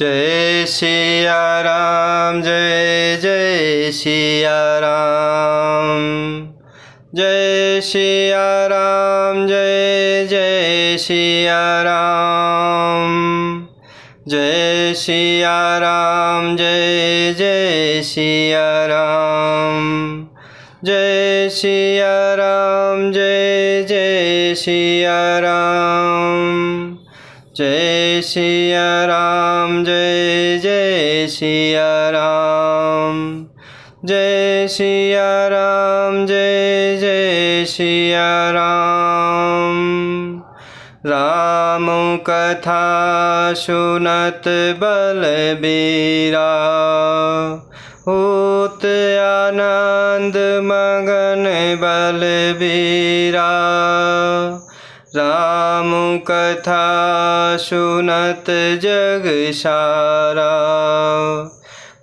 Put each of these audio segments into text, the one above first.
जय सिया राम, जय जय सिया राम। जय सिया राम, जय जय सिया राम। जय सिया राम, जय जय सिया राम। जय सिया राम, जय जय सिया राम। जय सिया राम, जय जय सिया राम। जय सिया राम, जय जय सिया राम। राम कथा सुनत बलबीरा, होत आनंद मगन बलबीरा। राम कथा सुनत जग सारा,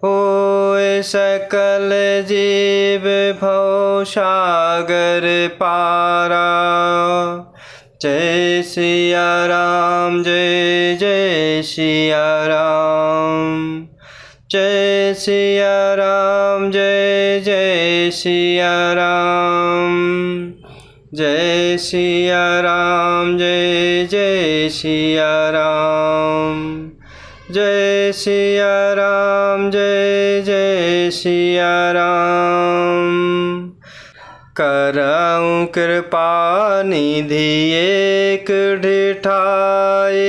होए सकल जीव भव सागर पारा। जय सिया राम, जय जय सिया राम। जय सिया राम, जय जय सिया राम। जय सिया राम, जय जय सिया राम। जय सिया राम, जय जय सिया राम। करऊँ कृपा निधि एक ढिठाए,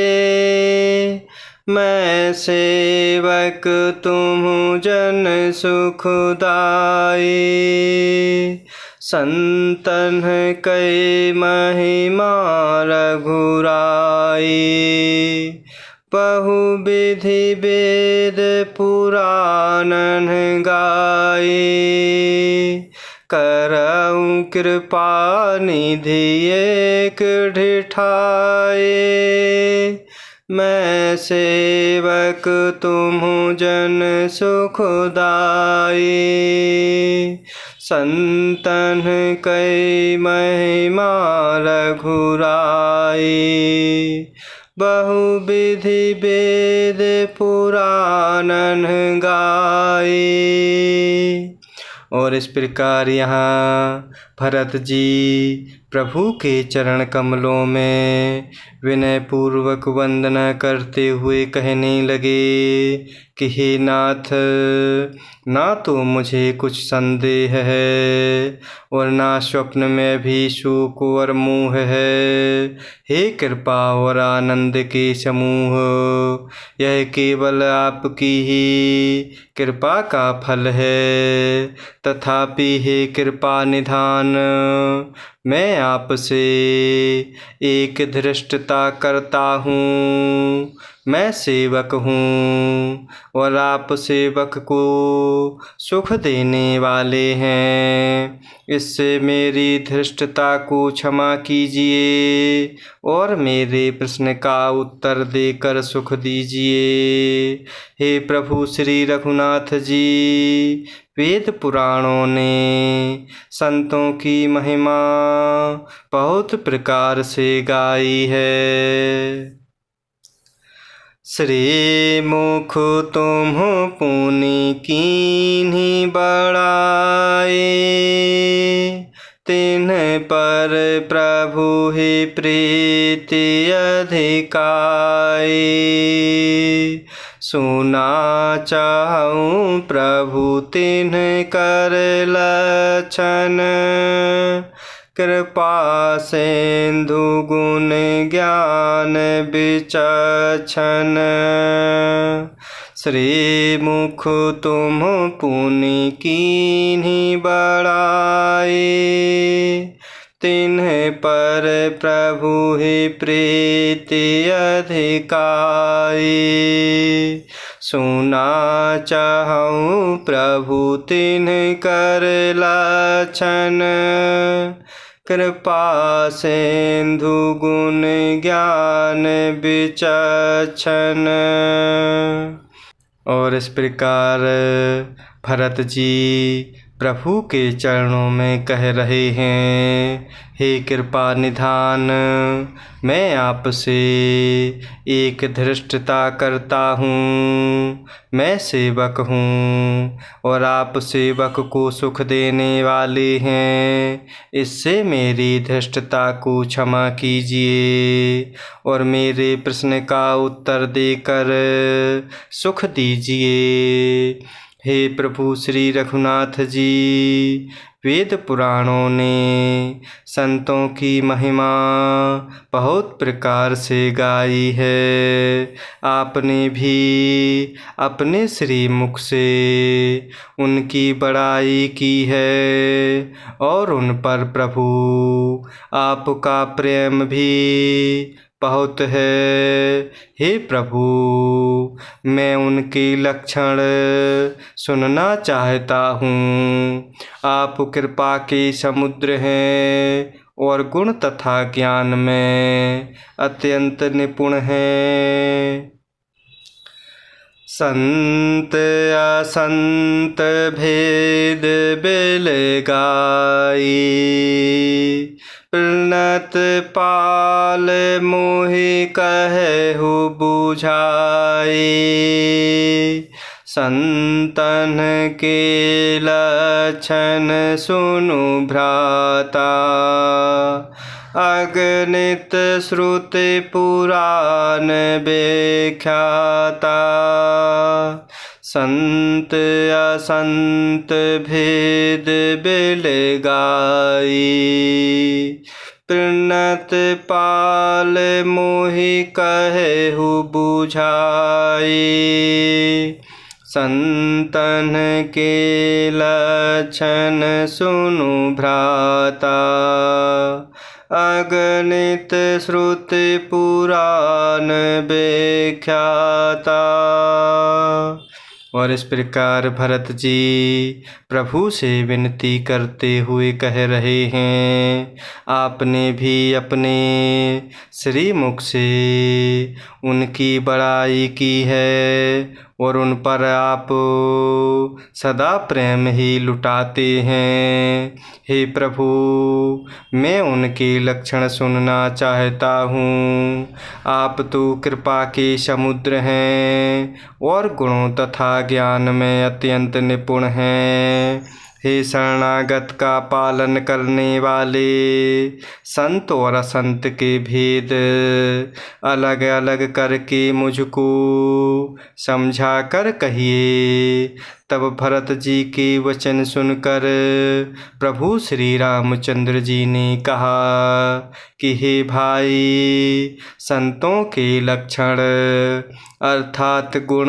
मैं सेवक तुम जन सुखदाई। संतन कई महिमा रघुराई, बहु विधि वेद पुराणन गाई। करऊँ कृपा निधि एक ढिठाए, मैं सेवक तुम जन सुखदाई। संतन कई महिमा रघुराई, बहु विधि वेद पुराणन गाई। और इस प्रकार यहाँ भरत जी प्रभु के चरण कमलों में विनय पूर्वक वंदना करते हुए कहने लगे कि हे नाथ, ना तो मुझे कुछ संदेह है और ना स्वप्न में भी शोक और मोह है। हे कृपा और आनंद के समूह, यह केवल आपकी ही कृपा का फल है। तथापि हे कृपा निधान, मैं आपसे एक धृष्टता करता हूँ। मैं सेवक हूँ और आप सेवक को सुख देने वाले हैं। इससे मेरी धृष्टता को क्षमा कीजिए और मेरे प्रश्न का उत्तर देकर सुख दीजिए। हे प्रभु श्री रघुनाथ जी, वेद पुराणों ने संतों की महिमा बहुत प्रकार से गाई है। श्री मुख तुम पुनि कीन्ही बड़ाई, तिन्ह पर प्रभु ही प्रीति अधिकाई। सुना चाहूँ प्रभु तिन्ह कर लक्षण, कृपा सिंधु गुण ज्ञान विचक्षण। श्री मुख तुम पुनि कीन्ही बड़ाई, तिन्ह पर प्रभु ही प्रीति अधिकाई। सुना चाहूँ प्रभु तिन्ह कर लक्षण, कृपा सिंधु गुण ज्ञान विचक्षण। और इस प्रकार भरत जी प्रभु के चरणों में कह रहे हैं, हे कृपा निधान, मैं आपसे एक धृष्टता करता हूँ। मैं सेवक हूँ और आप सेवक को सुख देने वाले हैं। इससे मेरी धृष्टता को क्षमा कीजिए और मेरे प्रश्न का उत्तर देकर सुख दीजिए। हे प्रभु श्री रघुनाथ जी, वेद पुराणों ने संतों की महिमा बहुत प्रकार से गाई है। आपने भी अपने श्री मुख से उनकी बड़ाई की है और उन पर प्रभु आपका प्रेम भी बहुत है। हे प्रभु, मैं उनके लक्षण सुनना चाहता हूँ। आप कृपा के समुद्र हैं और गुण तथा ज्ञान में अत्यंत निपुण हैं। संत असंत भेद बिल गाई, प्रणत पाल मोहि कहु बुझाई। संतन के लक्षण सुनु भ्राता, अगणित श्रुति पुराण व्याख्याता। संत असंत भेद बिल गाई, प्रणत पाल मोहि कहु बुझाई। संतन के लक्षण सुनु भ्राता, अगणित श्रुति पुराण व्याख्याता। और इस प्रकार भरत जी प्रभु से विनती करते हुए कह रहे हैं, आपने भी अपने श्री मुख से उनकी बड़ाई की है और उन पर आप सदा प्रेम ही लुटाते हैं। हे प्रभु, मैं उनके लक्षण सुनना चाहता हूँ। आप तो कृपा के समुद्र हैं और गुणों तथा ज्ञान में अत्यंत निपुण हैं। हे शरणागत का पालन करने वाले, संत और असंत के भेद अलग अलग करके मुझको समझा कर कहिए। तब भरत जी के वचन सुनकर प्रभु श्री रामचंद्र जी ने कहा कि हे भाई, संतों के लक्षण अर्थात गुण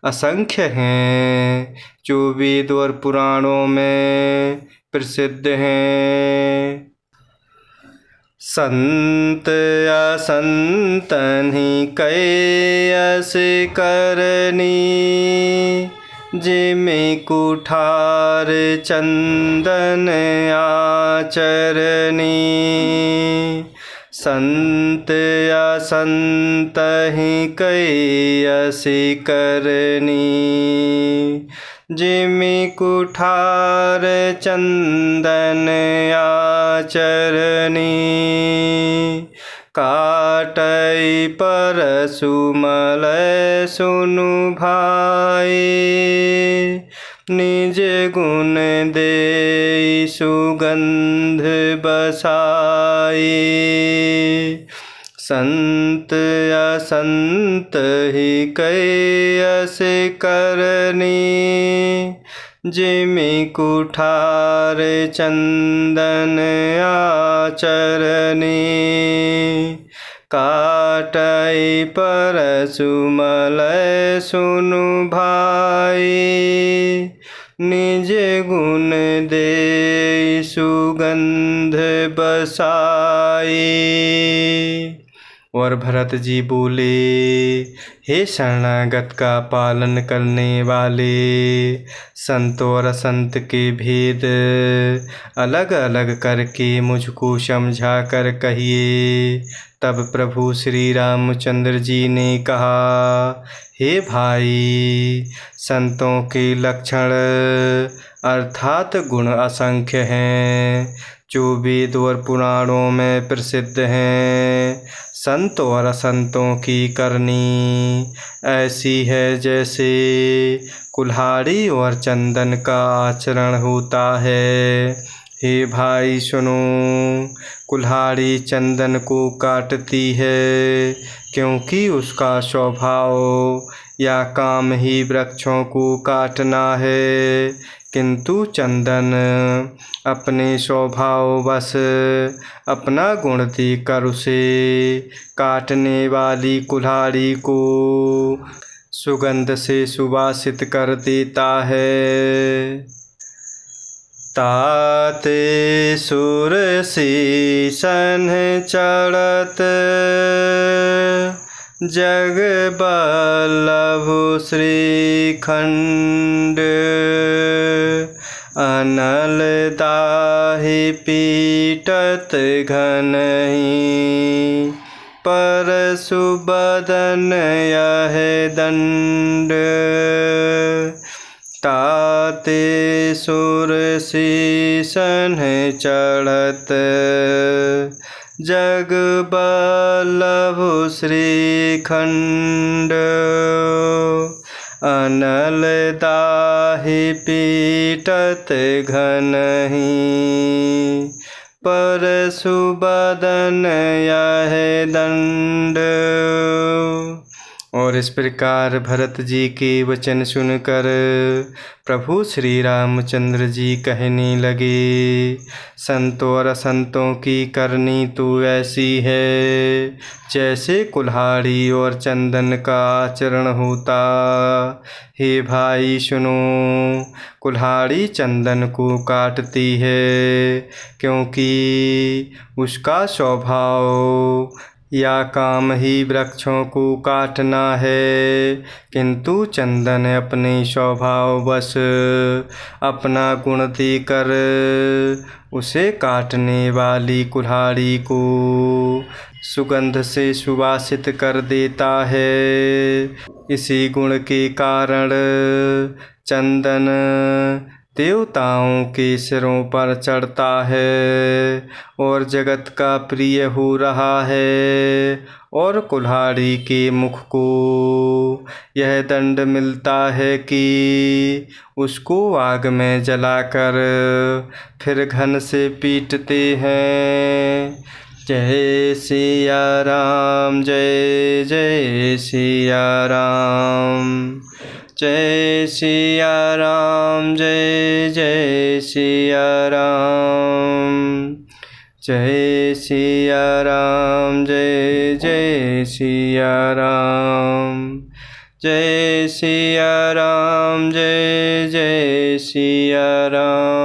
असंख्य हैं, जो वेद और पुराणों में प्रसिद्ध हैं। संत असंतन ही कैस करनी, जिमें कुठार चंदन आचरनी। संत असंत ही कैस करनी, जिमें कुठार चंदन आचरनी। काटई परसु मलय सुनु भाई, निज गुण देई सुगंध बसाई। संत असंत ही कैस करनी, जिमें कुठार चंदन आचरनी। काटई परसु मलय सुनु भाई, निज गुण देई सुगंध बसाई। और भरत जी बोले, हे शरणागत का पालन करने वाले, संत और असंत के भेद अलग अलग करके मुझको समझा कर कहिए। तब प्रभु श्री रामचंद्र जी ने कहा, हे भाई, संतों के लक्षण अर्थात गुण असंख्य हैं, जो वेद और पुराणों में प्रसिद्ध हैं। संतों और असंतों की करनी ऐसी है जैसे कुल्हाड़ी और चंदन का आचरण होता है। हे भाई सुनो, कुल्हाड़ी चंदन को काटती है, क्योंकि उसका स्वभाव या काम ही वृक्षों को काटना है, किंतु चंदन अपने स्वभाववश अपना गुण देकर उसे काटने वाली कुल्हाड़ी को सुगंध से सुवासित कर देता है। ताते सुर शीसन चढ़त जग बल्लभ श्रीखंड, अनल दाहि पीटत घनहि परशु बदन यह दंड। ताते सुर शीसन चढ़त जग बल्लभ श्रीखंड, अनल दाहि पीटत घनहि परशु बदन यह दंड। और इस प्रकार भरत जी के वचन सुनकर प्रभु श्री रामचंद्र जी कहने लगे, संतों और असंतों की करनी तो ऐसी है जैसे कुल्हाड़ी और चंदन का आचरण होता। हे भाई सुनो, कुल्हाड़ी चंदन को काटती है, क्योंकि उसका स्वभाव या काम ही वृक्षों को काटना है, किंतु चंदन अपने स्वभाववश अपना गुण देकर उसे काटने वाली कुल्हाड़ी को सुगंध से सुवासित कर देता है। इसी गुण के कारण चंदन देवताओं के सिरों पर चढ़ता है और जगत का प्रिय हो रहा है, और कुल्हाड़ी के मुख को यह दंड मिलता है कि उसको आग में जलाकर फिर घन से पीटते हैं। जय सिया राम, जय जय सिया राम, जय सिया राम, जय जय सिया राम, जय सिया राम, जय जय सिया राम, जय सिया राम, जय जय सिया राम।